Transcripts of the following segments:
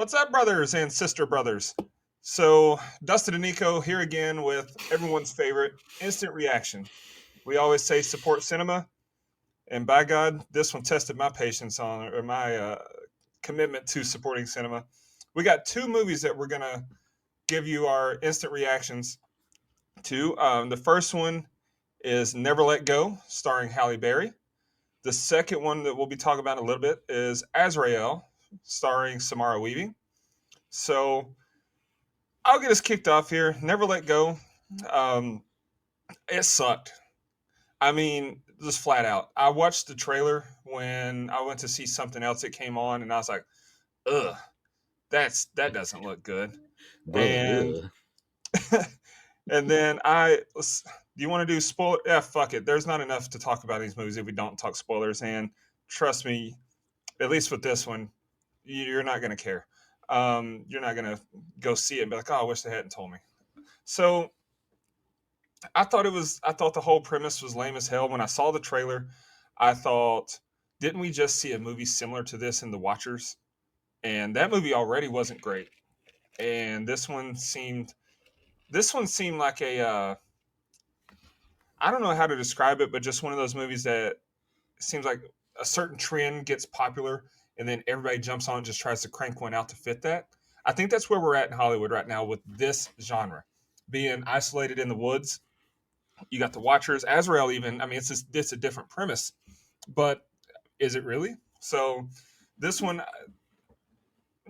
What's up, brothers and sister brothers? So, Dustin and Nico here again with everyone's favorite instant reaction. We always say support cinema, and by God, this one tested my patience on or my commitment to supporting cinema. We got two movies that we're gonna give you our instant reactions to. The first one is Never Let Go, starring Halle Berry. The second one that we'll be talking about in a little bit is Azrael, starring Samara Weaving. So I'll get us kicked off here. Never Let Go. Um, it sucked. I mean, just flat out. I watched the trailer when I went to see something else that came on, and I was like, "Ugh, that doesn't look good." And Brother. and then do you want to do spoiler? Yeah, fuck it. There's not enough to talk about in these movies if we don't talk spoilers. And trust me, at least with this one, you're not gonna care. You're not gonna go see it and be like, "Oh, I wish they hadn't told me." So I thought the whole premise was lame as hell. When I saw the trailer, I thought, didn't we just see a movie similar to this in The Watchers? And that movie already wasn't great. And this one seemed like a I don't know how to describe it, but just one of those movies that seems like a certain trend gets popular and then everybody jumps on and just tries to crank one out to fit that. I think that's where we're at in Hollywood right now with this genre. Being isolated in the woods, you got the Watchers, Azrael. Even I mean, it's a different premise, but is it really? So this one,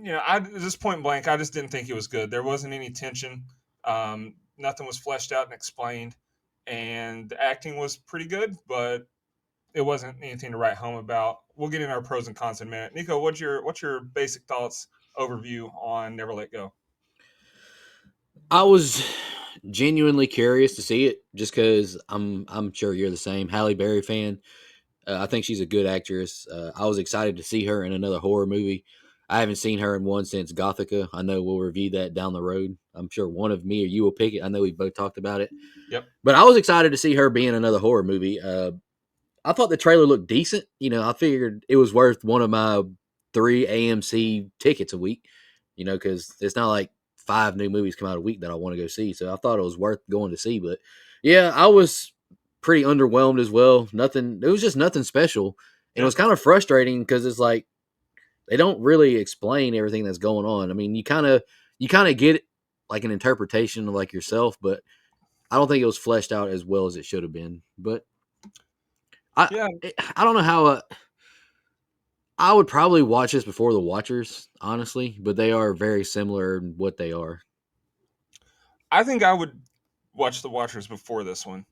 I just point blank, I just didn't think it was good. There wasn't any tension. Nothing was fleshed out and explained, and the acting was pretty good, but it wasn't anything to write home about. We'll get into our pros and cons in a minute. Nico, what's your basic thoughts overview on Never Let Go? I was genuinely curious to see it just because I'm sure you're the same Halle Berry fan. I think she's a good actress. I was excited to see her in another horror movie. I haven't seen her in one since Gothica. I know we'll review that down the road. I'm sure one of me or you will pick it. I know we both talked about it, Yep. but I was excited to see her be in another horror movie. I thought the trailer looked decent. I figured it was worth one of my 3 AMC tickets a week. Because it's not like 5 new movies come out a week that I want to go see. So I thought it was worth going to see. But yeah, I was pretty underwhelmed as well. Nothing. It was just nothing special, and it Yeah. was kind of frustrating because it's like they don't really explain everything that's going on. I mean, you kind of get like an interpretation of like yourself, but I don't think it was fleshed out as well as it should have been. But I Yeah. I don't know how. I would probably watch this before The Watchers, honestly, but they are very similar in what they are. I think I would watch The Watchers before this one.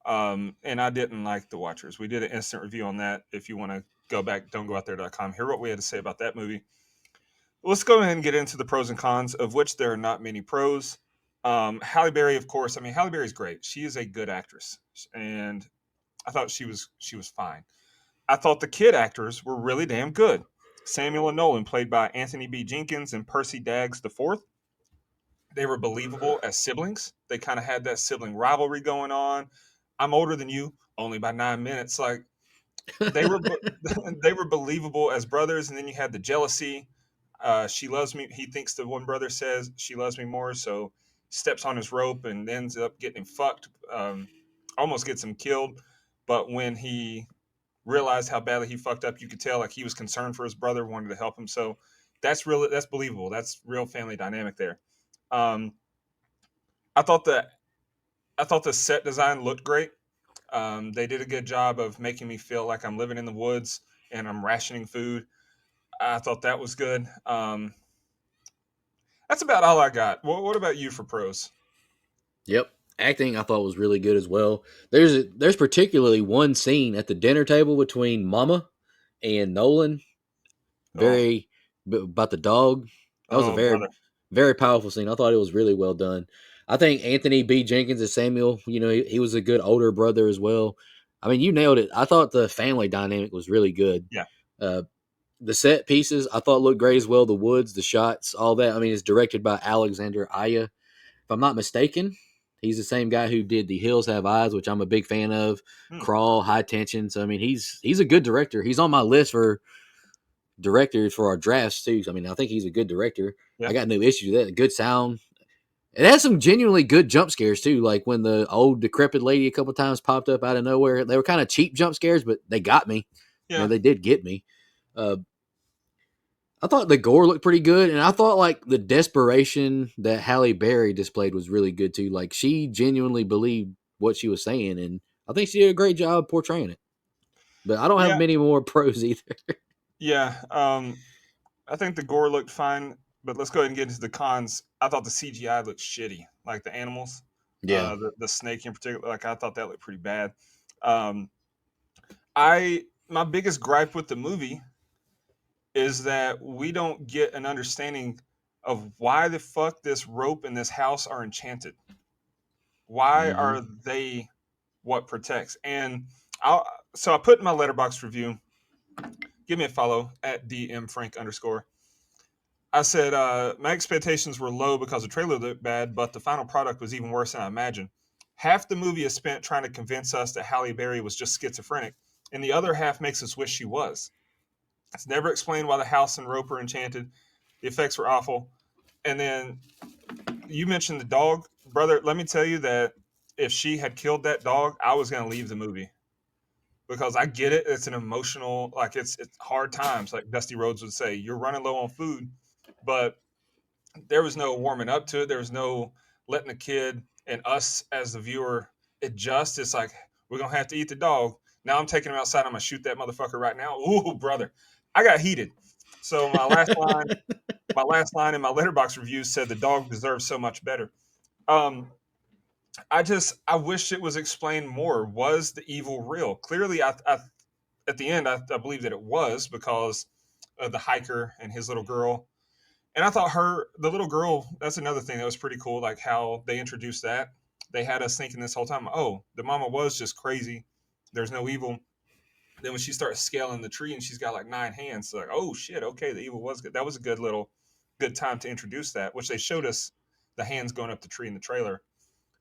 And I didn't like The Watchers. We did an instant review on that. If you want to go back, don'tgoouthere.com, hear what we had to say about that movie. Let's go ahead and get into the pros and cons, of which there are not many pros. Halle Berry, of course. I mean, Halle Berry's great. She is a good actress, and I thought she was fine. I thought the kid actors were really damn good. Samuel and Nolan, played by Anthony B. Jenkins and Percy Daggs the fourth, they were believable as siblings. They kind of had that sibling rivalry going on. I'm older than you, only by 9 minutes. Like they were, they were believable as brothers. And then you had the jealousy. She loves me. He thinks the one brother says she loves me more, so steps on his rope and ends up getting him fucked. Almost gets him killed. But when he realized how badly he fucked up, you could tell like he was concerned for his brother, wanted to help him. So that's believable. That's real family dynamic there. Um, I thought that I thought the set design looked great. They did a good job of making me feel like I'm living in the woods and I'm rationing food. I thought that was good. That's about all I got. What about you for pros? Yep. Acting I thought was really good as well. There's particularly one scene at the dinner table between Mama and Nolan, Oh, very about the dog. That was a oh, very brother. very powerful scene. I thought it was really well done. I think Anthony B. Jenkins as Samuel, he was a good older brother as well. I mean, you nailed it. I thought the family dynamic was really good. Yeah. Uh, the set pieces I thought looked great as well. The woods, the shots, all that. I mean, it's directed by Alexander Aya, if I'm not mistaken. He's the same guy who did The Hills Have Eyes, which I'm a big fan of. Hmm. Crawl, High Tension. So I mean, he's a good director. He's on my list for directors for our drafts too. I mean, I think he's a good director. Yeah. I got no issues with that. Good sound. It has some genuinely good jump scares too. Like when the old decrepit lady a couple times popped up out of nowhere. They were kind of cheap jump scares, but they got me. Yeah. They did get me. Uh, I thought the gore looked pretty good, and I thought like the desperation that Halle Berry displayed was really good too. Like she genuinely believed what she was saying, and I think she did a great job portraying it. But I don't have Yeah. many more pros either. Yeah. I think the gore looked fine, but let's go ahead and get into the cons. I thought the CGI looked shitty, like the animals, Yeah. the snake in particular. Like I thought that looked pretty bad. Um, I my biggest gripe with the movie is that we don't get an understanding of why the fuck this rope and this house are enchanted. Why Hmm. are they what protects? And I'll so I put in my letterbox review. Give me a follow at dmfrank underscore. I said my expectations were low because the trailer looked bad, but the final product was even worse than I imagined. Half the movie is spent trying to convince us that Halle Berry was just schizophrenic, and the other half makes us wish she was. It's never explained why the house and rope are enchanted. The effects were awful. And then you mentioned the dog, brother. Let me tell you that if she had killed that dog, I was going to leave the movie because I get it. It's an emotional, like it's hard times, like Dusty Rhodes would say. You're running low on food, but there was no warming up to it. There was no letting the kid and us as the viewer adjust. It's like we're gonna have to eat the dog. Now I'm taking him outside. I'm gonna shoot that motherfucker right now. Ooh, brother, I got heated. So my last line in my letterbox review said the dog deserves so much better. Um, I wish it was explained more. Was the evil real? Clearly, I at the end I believe that it was because of the hiker and his little girl. And I thought the little girl, that's another thing that was pretty cool, like how they introduced that. They had us thinking this whole time, oh, the mama was just crazy. There's no evil. Then when she starts scaling the tree and she's got like 9 hands, so like, oh shit, okay, the evil was good. That was a good time to introduce that, which they showed us the hands going up the tree in the trailer.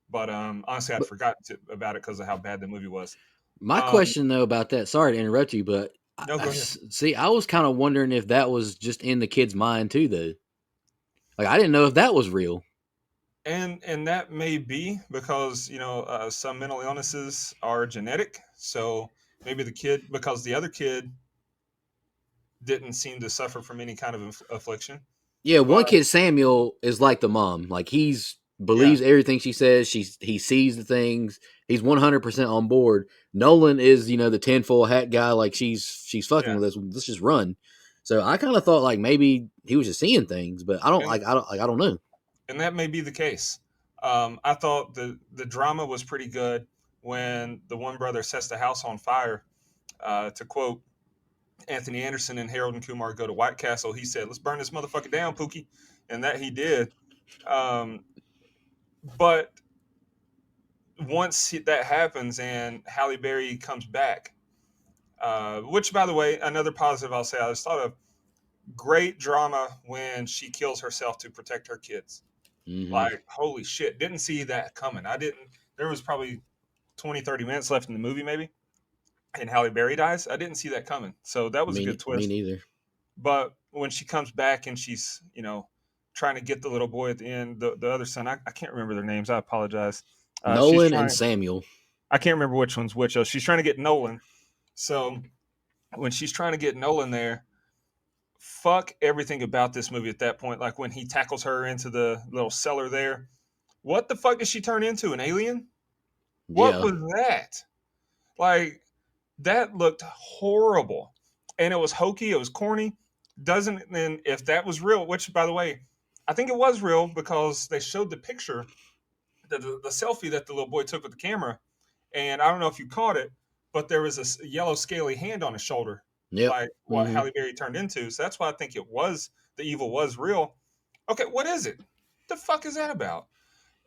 But honestly, I'd But forgotten about it because of how bad the movie was. my Um, question though about that, sorry to interrupt you, but no, go ahead. see, I was kind of wondering if that was just in the kid's mind too, though. Like I didn't know if that was real. And that may be because some mental illnesses are genetic, so maybe the kid, because the other kid didn't seem to suffer from any kind of affliction. Yeah, But one kid Samuel is like the mom. Like he's yeah, believes everything she says. He sees the things. He's 100% on board. Nolan is the tinfoil hat guy. Like she's fucking yeah, with us. Let's just run. So I kind of thought like maybe he was just seeing things, but and I don't know. and that may be the case. I thought the drama was pretty good when the one brother sets the house on fire. To quote Anthony Anderson and Harold and Kumar Go to White Castle, he said, "Let's burn this motherfucker down, Pookie," and that he did. Um, but once that happens and Halle Berry comes back, which by the way, another positive I'll say, I just thought of great drama when she kills herself to protect her kids. Hmm. Like, holy shit, didn't see that coming. I didn't, there was probably 20, 30 minutes left in the movie, maybe, and Halle Berry dies. I didn't see that coming. So that was a good Me twist. neither. But when she comes back and she's, trying to get the little boy at the end, the other son, I can't remember their names. I apologize. She's Nolan and trying, Samuel. I can't remember which one's which. She's trying to get Nolan. So when she's trying to get Nolan there, fuck everything about this movie at that point. Like when he tackles her into the little cellar there, what the fuck did she turn into? An alien? What Yeah. was that? Like that looked horrible, and it was hokey. It was corny. Doesn't and if that was real, which by the way, I think it was real because they showed the picture, the selfie that the little boy took with the camera, and I don't know if you caught it, but there was a yellow scaly hand on his shoulder, Yep. like what Hmm. Halle Berry turned into. So that's why I think it was the evil was real. Okay, what is it? The fuck is that about?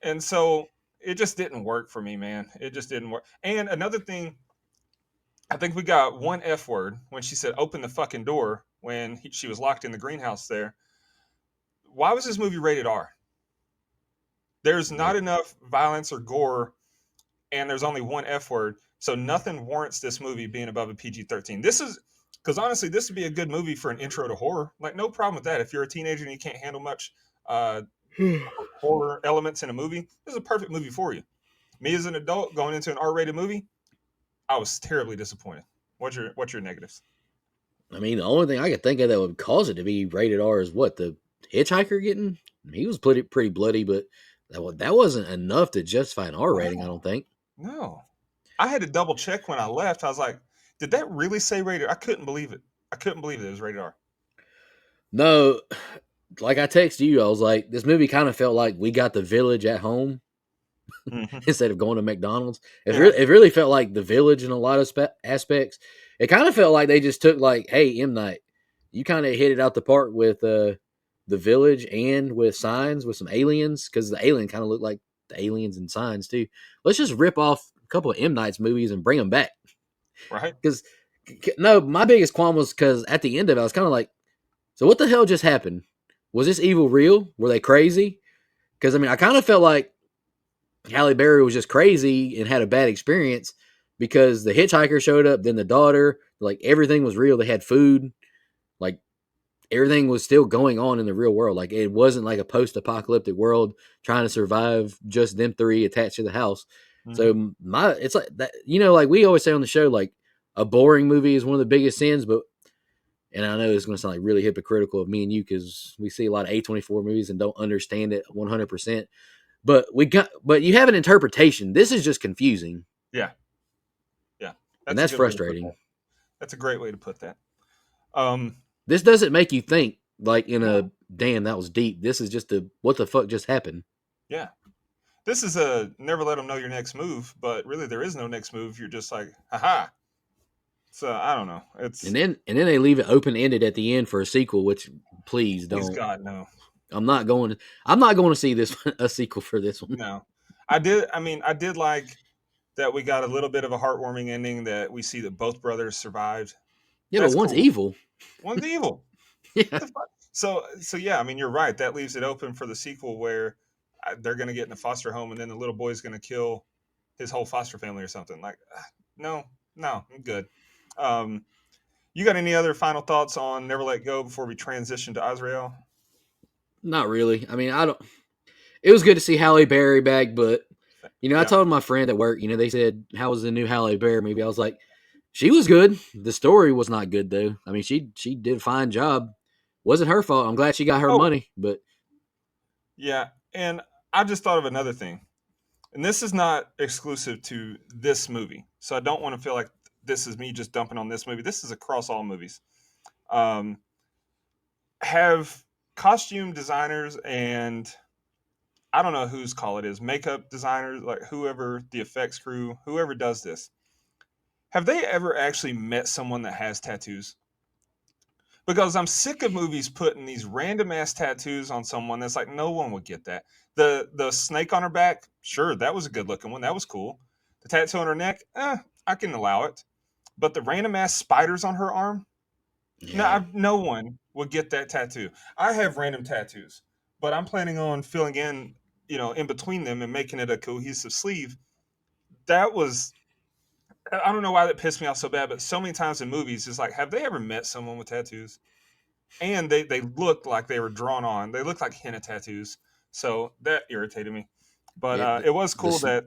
And so it just didn't work for me, man. It just didn't work. And another thing, I think we got one F word when she said "open the fucking door" when she was locked in the greenhouse there. Why was this movie rated R? There's Yeah. not enough violence or gore, and there's only one F word, so nothing warrants this movie being above a PG-13. This is Because honestly, this would be a good movie for an intro to horror. Like, no problem with that. If you're a teenager and you can't handle much uh, horror elements in a movie, this is a perfect movie for you. Me as an adult going into an R-rated movie, I was terribly disappointed. What's your negatives? I mean, the only thing I could think of that would cause it to be rated R is what the hitchhiker getting. He was pretty bloody, but that wasn't enough to justify an R rating. I No, don't think. no. I had to double check when I left. I was like, did that really say rated? I couldn't believe it. I couldn't believe it was rated R. No, like I texted you, I was like, this movie kind of felt like we got the village at home Hmm. instead of going to McDonald's. Yeah, It really felt like the village in a lot of aspects. It kind of felt like they just took like, hey, M Night, you kind of hit it out the park with the village and with Signs with some aliens because the alien kind of looked like the aliens and Signs too. Let's just rip off a couple of M Night's movies and bring them back right. because no, my biggest qualm was because at the end of it, I was kind of like, so what the hell just happened? Was this evil real? Were they crazy? Because I mean, I kind of felt like Halle Berry was just crazy and had a bad experience because the hitchhiker showed up, then the daughter, like everything was real. They had food, like everything was still going on in the real world. Like it wasn't like a post-apocalyptic world trying to survive just them three attached to the house. Hmm. So it's like that, like we always say on the show, like a boring movie is one of the biggest sins, but and I know it's going to sound like really hypocritical of me and you because we see a lot of A24 movies and don't understand it 100%. But you have an interpretation. This is just confusing, Yeah, yeah. and That's a that's good way to put frustrating. that. That's a great way to put that. Um, This doesn't make you think like in no, a damn that was deep. This is just a what the fuck just happened. yeah. This is a never let them know your next move, but really there is no next move. You're just like, haha. So I don't know. And It's then they leave it open ended at the end for a sequel, which please please don't. God no, I'm not going. I'm not going to see this a sequel for this one. no. I did. I mean, I did like that we got a little bit of a heartwarming ending that we see that both brothers survived. Yeah, but That's one's cool. evil. One's evil. Yeah, The fuck? So yeah. I mean, you're right. That leaves it open for the sequel where they're gonna get in a foster home, and then the little boy's gonna kill his whole foster family or something. Like, no, no, I'm good. Um, you got any other final thoughts on Never Let Go before we transition to Azrael? not really. I mean, I don't. It was good to see Halle Berry back, but I Yeah. told my friend at work. They said how was the new Halle Berry movie? I was like, she was good. The story was not good though. I mean, she did a fine job. Wasn't her fault. I'm glad she got her Oh, money, but yeah. And I just thought of another thing. And this is not exclusive to this movie. So I don't want to feel like this is me just dumping on this movie. This is across all movies. Um, have costume designers and I don't know whose call it is, makeup designers, like whoever, the effects crew, whoever does this, have they ever actually met someone that has tattoos? Because I'm sick of movies putting these random ass tattoos on someone that's like no one would get that. The snake on her back, sure, that was a good looking one. That was cool. The tattoo on her neck, I can allow it. But the random ass spiders on her arm, no, yeah, no one would get that tattoo. I have random tattoos, but I'm planning on filling in, in between them and making it a cohesive sleeve. That was, I don't know why that pissed me off so bad, but so many times in movies, it's like, have they ever met someone with tattoos? And they looked like they were drawn on. They looked like henna tattoos. So that irritated me. But yeah. it was cool The that.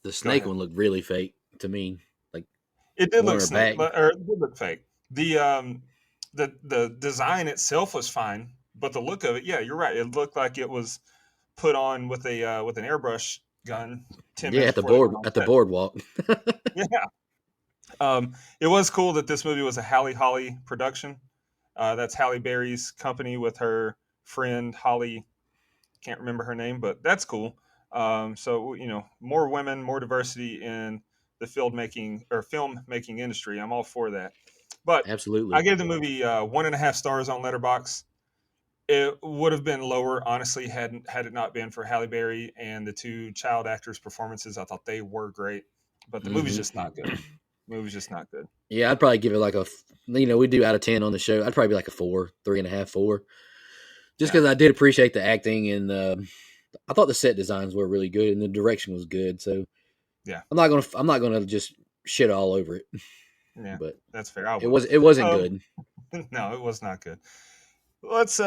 the Go snake ahead. one looked really fake to me. Like It did one look on her snake, back. or it did look fake. The design itself was fine, but the look of it, yeah, you're right. It looked like it was put on with an airbrush gun 10 Yeah, minutes before they went on at the set. boardwalk. Yeah. It was cool that this movie was a Halle Holly production. That's Halle Berry's company with her friend Holly. Can't remember her name, but that's cool. So more women, more diversity in the filmmaking industry. I'm all for that. But I Absolutely. gave the movie 1.5 stars on Letterbox. It would have been lower, honestly, had it not been for Halle Berry and the two child actors' performances. I thought they were great, but the movie's Hmm. just not good. The movie's just not good. Yeah, I'd probably give it like we do out of 10 on the show. I'd probably be like a 4, 3.5, 4, just Yeah, because I did appreciate the acting and I thought the set designs were really good and the direction was good. So yeah, I'm not gonna just shit all over it. Yeah, but that's fair. I it will. wasn't Um, good. no, it was not good. Let's